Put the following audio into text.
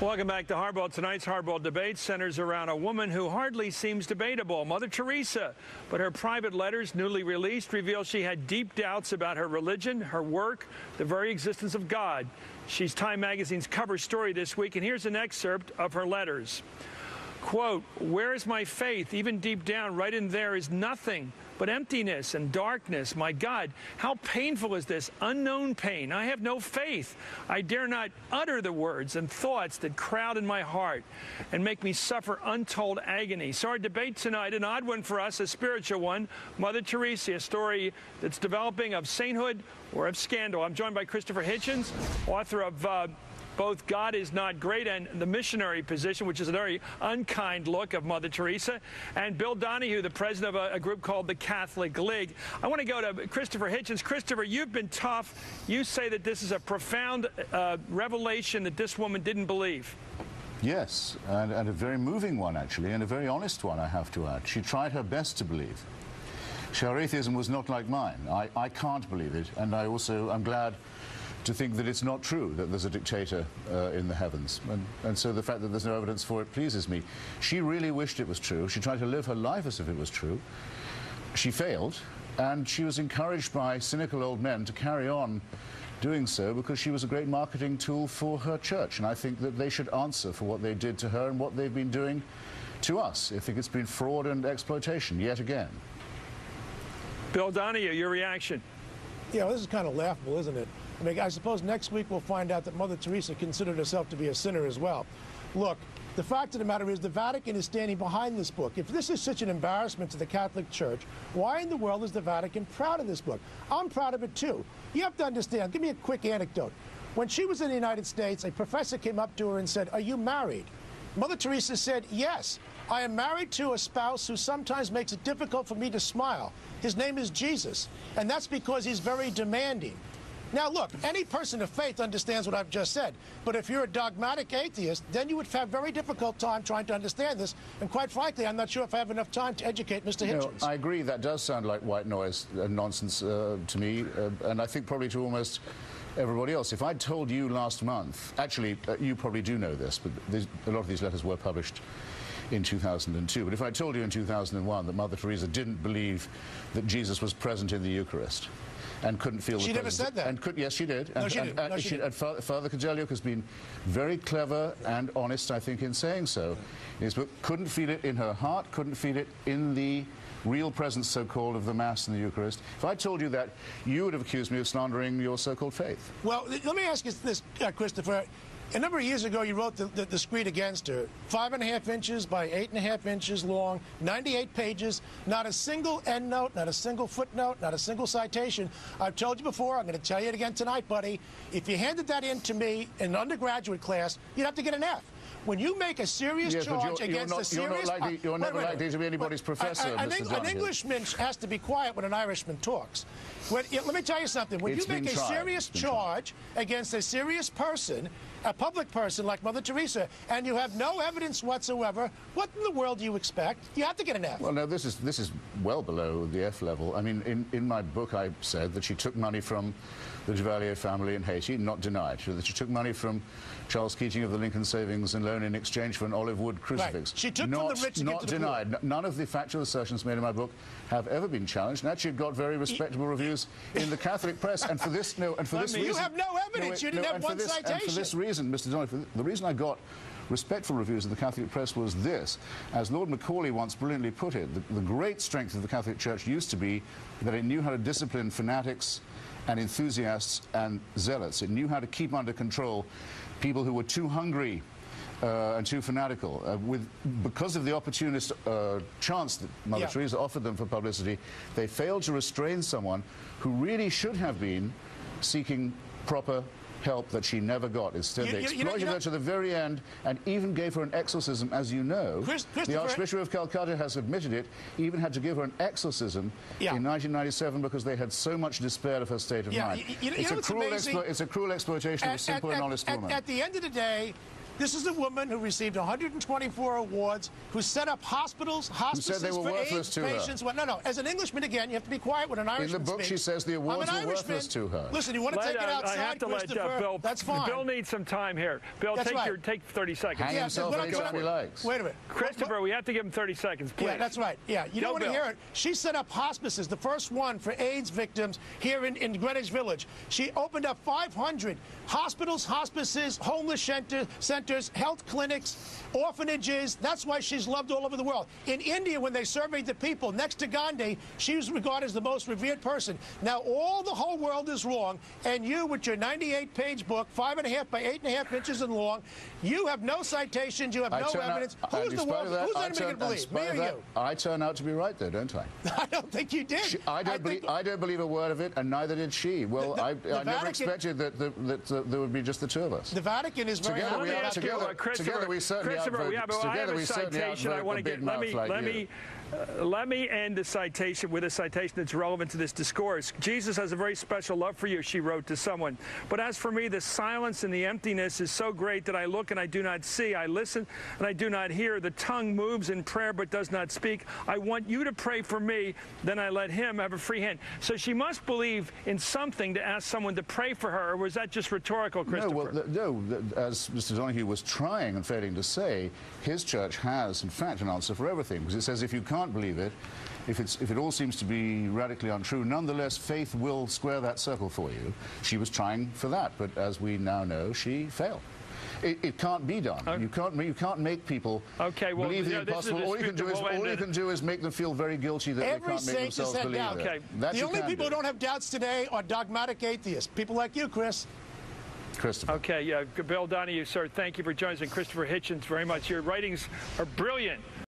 Welcome back to Hardball. Tonight's Hardball debate centers around a woman who hardly seems debatable, Mother Teresa. But her private letters, newly released, reveal she had deep doubts about her religion, her work, the very existence of God. She's Time Magazine's cover story this week, and here's an excerpt of her letters. Quote, "Where is my faith? Even deep down, right in there is nothing but emptiness and darkness. My God, how painful is this unknown pain? I have no faith. I dare not utter the words and thoughts that crowd in my heart and make me suffer untold agony." So our debate tonight, an odd one for us, a spiritual one, Mother Teresa, a story that's developing of sainthood or of scandal. I'm joined by Christopher Hitchens, author of both God Is Not Great and The Missionary Position, which is a very unkind look of Mother Teresa, and Bill Donahue, the president of a group called the Catholic League. I want to go to Christopher Hitchens. Christopher, you've been tough. You say that this is a profound revelation that this woman didn't believe. Yes, and a very moving one, actually, and a very honest one, I have to add. She tried her best to believe. Her atheism was not like mine. I can't believe it, and I'm glad to think that it's not true that there's a dictator in the heavens. And so the fact that there's no evidence for it pleases me. She really wished it was true. She tried to live her life as if it was true. She failed, and she was encouraged by cynical old men to carry on doing so because she was a great marketing tool for her church. And I think that they should answer for what they did to her and what they've been doing to us. I think it's been fraud and exploitation yet again. Bill Donahue, your reaction? Yeah, well, this is kind of laughable, isn't it? I mean, I suppose next week we'll find out that Mother Teresa considered herself to be a sinner as well. Look, the fact of the matter is the Vatican is standing behind this book. If this is such an embarrassment to the Catholic Church, why in the world is the Vatican proud of this book? I'm proud of it, too. You have to understand. Give me a quick anecdote. When she was in the United States, a professor came up to her and said, "Are you married?" Mother Teresa said, "Yes, I am married to a spouse who sometimes makes it difficult for me to smile. His name is Jesus, and that's because he's very demanding." Now, look, any person of faith understands what I've just said. But if you're a dogmatic atheist, then you would have a very difficult time trying to understand this. And quite frankly, I'm not sure if I have enough time to educate Mr. Hitchens. No, I agree. That does sound like white noise and nonsense to me, and I think probably to almost everybody else. If I'd told you last month, actually, you probably do know this, but a lot of these letters were published in 2002. But if I told you in 2001 that Mother Teresa didn't believe that Jesus was present in the Eucharist, and couldn't feel the presence. She never said that. And yes, she did. No, she didn't. No, she didn't. Father Kozeluch has been very clever and honest, I think, in saying so. In his book, couldn't feel it in her heart, couldn't feel it in the real presence, so-called, of the Mass and the Eucharist. If I told you that, you would have accused me of slandering your so-called faith. Well, let me ask you this, Christopher. A number of years ago, you wrote the screed against her. 5.5 inches by 8.5 inches long, 98 pages, not a single endnote, not a single footnote, not a single citation. I've told you before, I'm going to tell you it again tonight, buddy. If you handed that in to me in an undergraduate class, you'd have to get an F. When you make a serious charge against a serious... You're never likely to be anybody's professor, Mr. Donahue. An Englishman has to be quiet when an Irishman talks. Let me tell you something. When you make a serious charge against a serious person, a public person like Mother Teresa, and you have no evidence whatsoever, what in the world do you expect? You have to get an F. Well, no, this is well below the F level. I mean, in my book, I said that she took money from the Duvalier family in Haiti, not denied. That she took money from Charles Keating of the Lincoln Savings and Loan in exchange for an olive wood crucifix. Right. She took from the rich to give to the denied. poor. None of the factual assertions made in my book have ever been challenged, and actually got very respectable reviews in the Catholic press. And for this, reason, you have no evidence. You didn't have one citation. And for this reason, Mr. Donahue, the reason I got respectful reviews of the Catholic press was this. As Lord Macaulay once brilliantly put it, the great strength of the Catholic Church used to be that it knew how to discipline fanatics and enthusiasts and zealots. It knew how to keep under control people who were too hungry and too fanatical. Because of the opportunist chance that Mother Teresa offered them for publicity, they failed to restrain someone who really should have been seeking proper help that she never got. Instead, they exploited her to the very end and even gave her an exorcism, as you know. The Archbishop of Calcutta has admitted it, even had to give her an exorcism in 1997 because they had so much despair of her state of mind. It's a cruel exploitation of a simple and honest woman. At the end of the day, This is a woman who received 124 awards, who set up hospitals, hospices they were for worthless AIDS to her. patients. Well, no. As an Englishman, again, you have to be quiet when an Irishman In the book, speaks. she says the awards were worthless to her. Listen, you want to take it outside, I have to Christopher? let Bill. That's fine. Bill needs some time here. Bill, That's take 30 seconds. Hang himself anytime he likes. Wait a minute. Christopher, we have to give him 30 seconds, please. Yeah, that's right. Yeah, you don't want to hear it. She set up hospices, the first one for AIDS victims here in Greenwich Village. She opened up 500 hospitals, hospices, homeless centers, health clinics, orphanages. That's why she's loved all over the world. In India, when they surveyed the people, next to Gandhi, she was regarded as the most revered person. Now, all the whole world is wrong, and you, with your 98-page book, 5.5 by 8.5 inches in long, you have no citations, you have no evidence. Who's the world? Who's anybody going to believe? Me or you? I turn out to be right, though, don't I? I don't think you did. I don't believe a word of it, and neither did she. Well, I never expected that there would be just the two of us. The Vatican is very together we certainly let me end the citation with a citation that's relevant to this discourse. Jesus has a very special love for you, she wrote to someone. But as for me, the silence and the emptiness is so great that I look and I do not see. I listen and I do not hear. The tongue moves in prayer but does not speak. I want you to pray for me, then I let him have a free hand. So she must believe in something to ask someone to pray for her, or was that just rhetorical, Christopher? No, as Mr. Donahue was trying and failing to say, his church has, in fact, an answer for everything. Because it says if you can't believe it, if it all seems to be radically untrue, nonetheless, faith will square that circle for you. She was trying for that, but as we now know, she failed. It can't be done. You can't make people believe the impossible. All you can do is make them feel very guilty that they can't make themselves believe it. The only people who don't have doubts today are dogmatic atheists. People like you, Chris. Christopher. Okay, Bill Donahue, sir, thank you for joining us. And Christopher Hitchens, very much. Your writings are brilliant.